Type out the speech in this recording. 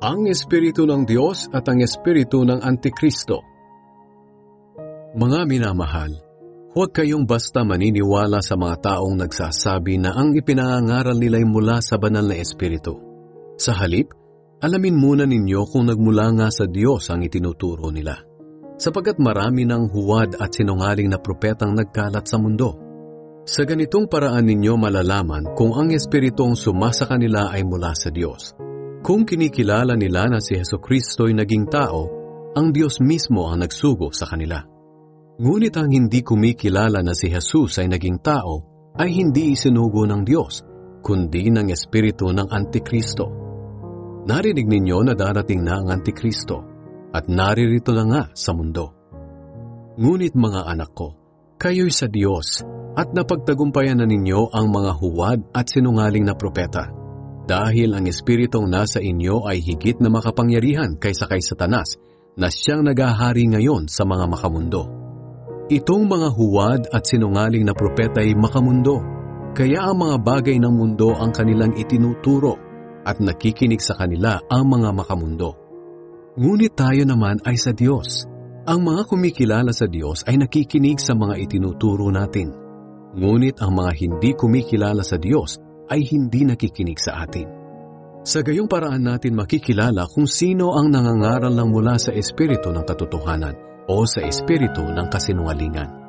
ang Espiritu ng Diyos at ang Espiritu ng Antikristo. Mga minamahal, huwag kayong basta maniniwala sa mga taong nagsasabi na ang ipinangangaral nila'y mula sa banal na Espiritu. Sa halip, alamin muna ninyo kung nagmula nga sa Diyos ang itinuturo nila, sapagkat marami ng huwad at sinungaling na propetang nagkalat sa mundo. Sa ganitong paraan ninyo malalaman kung ang Espiritong sumasa kanila ay mula sa Diyos. Kung kinikilala nila na si Jesucristo'y naging tao, ang Diyos mismo ang nagsugo sa kanila. Ngunit ang hindi kumikilala na si Jesus ay naging tao, ay hindi isinugo ng Diyos, kundi ng Espiritu ng Antikristo. Narinig ninyo na darating na ang Antikristo, at naririto na nga sa mundo. Ngunit mga anak ko, kayo'y sa Diyos, at napagtagumpayan na ninyo ang mga huwad at sinungaling na propeta. Dahil ang Espiritong nasa inyo ay higit na makapangyarihan kaysa kay Satanas, na siyang nagahari ngayon sa mga makamundo. Itong mga huwad at sinungaling na propeta ay makamundo, kaya ang mga bagay ng mundo ang kanilang itinuturo, at nakikinig sa kanila ang mga makamundo. Ngunit tayo naman ay sa Diyos. Ang mga kumikilala sa Diyos ay nakikinig sa mga itinuturo natin. Ngunit ang mga hindi kumikilala sa Diyos ay hindi nakikinig sa atin. Sa gayong paraan natin makikilala kung sino ang nangangaral ng mula sa Espiritu ng katotohanan o sa Espiritu ng kasinungalingan.